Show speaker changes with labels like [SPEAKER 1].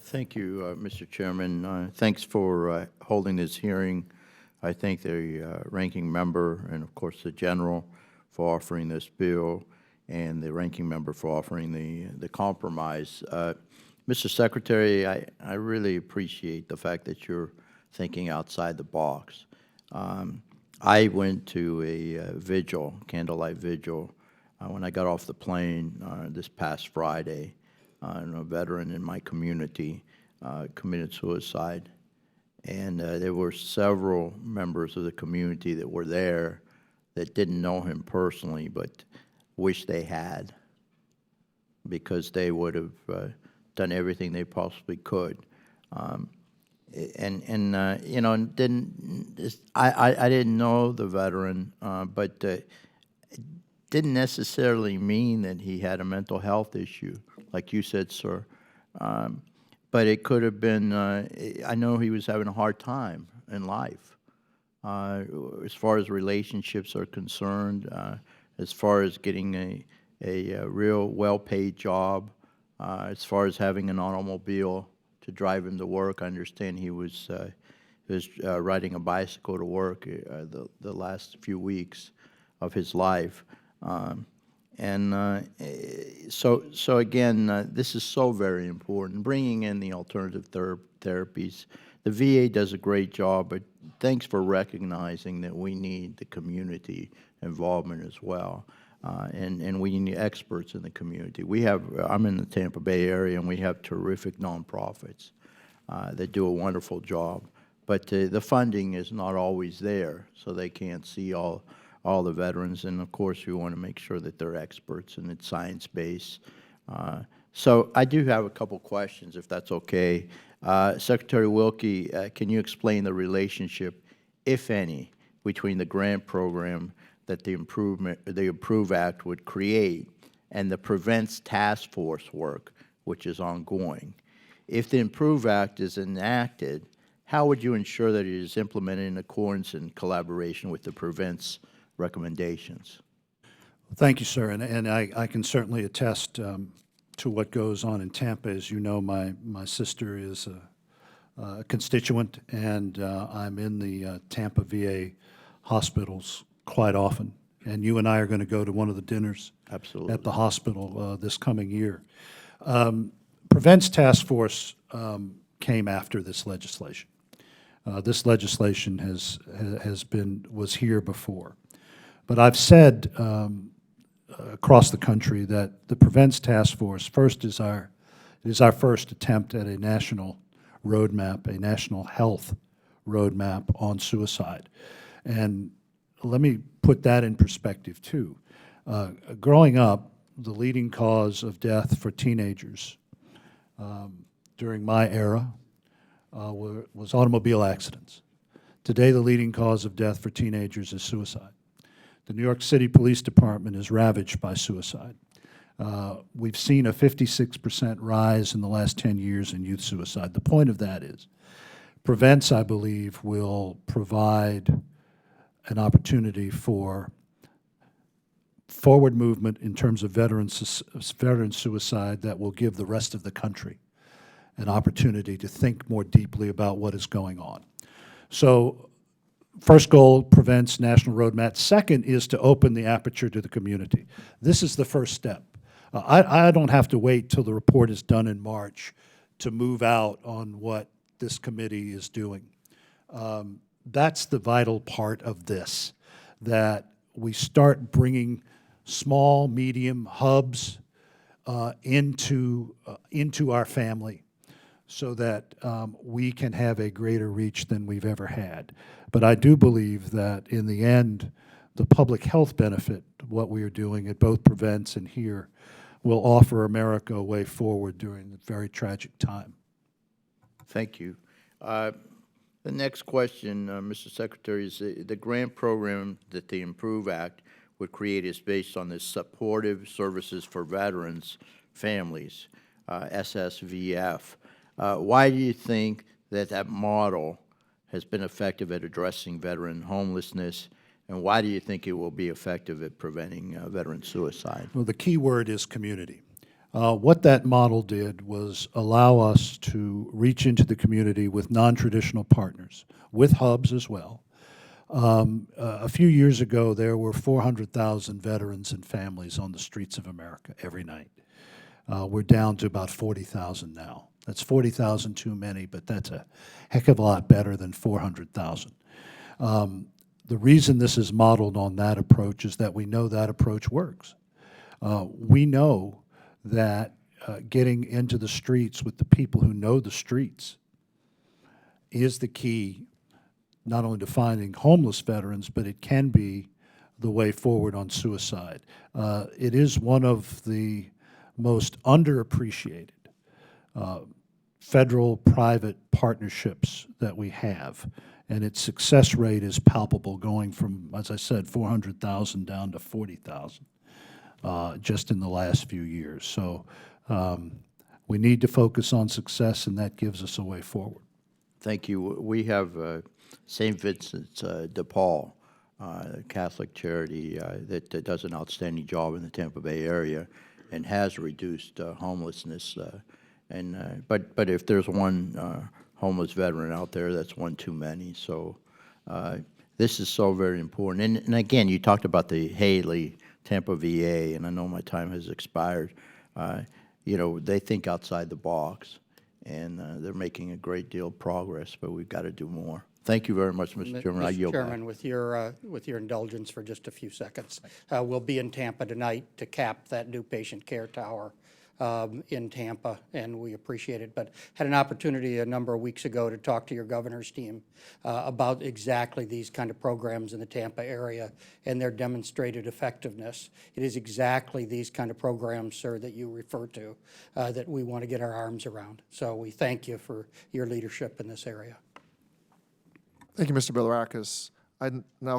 [SPEAKER 1] Thank you, Mr. Chairman. Thanks for holding this hearing. I thank the ranking member and, of course, the general for offering this bill and the ranking member for offering the compromise. Mr. Secretary, I really appreciate the fact that you're thinking outside the box. I went to a vigil, candlelight vigil, when I got off the plane this past Friday. And a veteran in my community committed suicide. And there were several members of the community that were there that didn't know him personally, but wish they had, because they would have done everything they possibly could. You know, I didn't know the veteran, but it didn't necessarily mean that he had a mental health issue, like you said, sir. But it could have been, I know he was having a hard time in life, as far as relationships are concerned, as far as getting a real well-paid job, as far as having an automobile to drive him to work. I understand he was riding a bicycle to work the last few weeks of his life. So again, this is so very important, bringing in the alternative therapies. The VA does a great job, but thanks for recognizing that we need the community involvement as well, and we need experts in the community. I'm in the Tampa Bay area, and we have terrific nonprofits that do a wonderful job, but the funding is not always there, so they can't see all the veterans, and of course we want to make sure that they're experts and it's science-based. So I do have a couple questions, if that's okay. Secretary Wilkie, can you explain the relationship, if any, between the grant program that the Improve Act would create and the Prevents Task Force work, which is ongoing? If the Improve Act is enacted, how would you ensure that it is implemented in accordance and collaboration with the Prevents recommendations?
[SPEAKER 2] Thank you, sir, and I can certainly attest to what goes on in Tampa. As you know, my sister is a constituent, and I'm in the Tampa VA hospitals quite often, and you and I are going to go to one of the dinners
[SPEAKER 1] Absolutely.
[SPEAKER 2] at the hospital this coming year. Prevents Task Force came after this legislation. This legislation was here before. But I've said across the country that the Prevents Task Force is our first attempt at a national roadmap, a national health roadmap on suicide. And let me put that in perspective too. Growing up, the leading cause of death for teenagers during my era was automobile accidents. Today, the leading cause of death for teenagers is suicide. The New York City Police Department is ravaged by suicide. We've seen a 56% rise in the last 10 years in youth suicide. The point of that is, Prevents, I believe, will provide an opportunity for forward movement in terms of veteran suicide that will give the rest of the country an opportunity to think more deeply about what is going on. So, first goal, Prevents national roadmap. Second is to open the aperture to the community. This is the first step. I don't have to wait till the report is done in March to move out on what this committee is doing. That's the vital part of this, that we start bringing small, medium hubs into our family, so that we can have a greater reach than we've ever had. But I do believe that in the end, the public health benefit, what we are doing at both Prevents and here, will offer America a way forward during a very tragic time.
[SPEAKER 1] Thank you. The next question, Mr. Secretary, is the grant program that the Improve Act would create is based on the Supportive Services for Veterans Families, SSVF. Why do you think that model has been effective at addressing veteran homelessness, and why do you think it will be effective at preventing veteran suicide?
[SPEAKER 2] Well, the key word is community. What that model did was allow us to reach into the community with non-traditional partners, with hubs as well. A few years ago, there were 400,000 veterans and families on the streets of America every night. We're down to about 40,000 now. That's 40,000 too many, but that's a heck of a lot better than 400,000. The reason this is modeled on that approach is that we know that approach works. We know that getting into the streets with the people who know the streets is the key, not only to finding homeless veterans, but it can be the way forward on suicide. It is one of the most underappreciated federal-private partnerships that we have, and its success rate is palpable, going from, as I said, 400,000 down to 40,000 just in the last few years. So we need to focus on success, and that gives us a way forward.
[SPEAKER 1] Thank you. We have St. Vincent's de Paul, Catholic charity that does an outstanding job in the Tampa Bay area and has reduced homelessness. But if there's one homeless veteran out there, that's one too many. So this is so very important. And again, you talked about the Haley Tampa VA, and I know my time has expired. You know, they think outside the box, and they're making a great deal of progress, but we've got to do more. Thank you very much, Mr. Chairman. I yield
[SPEAKER 3] Mr. Chairman,
[SPEAKER 1] back.
[SPEAKER 3] with your indulgence for just a few seconds, we'll be in Tampa tonight to cap that new patient care tower in Tampa, and we appreciate it. But had an opportunity a number of weeks ago to talk to your governor's team about exactly these kind of programs in the Tampa area and their demonstrated effectiveness. It is exactly these kind of programs, sir, that you refer to that we want to get our arms around. So we thank you for your leadership in this area.
[SPEAKER 4] Thank you, Mr. Bilirakis. I now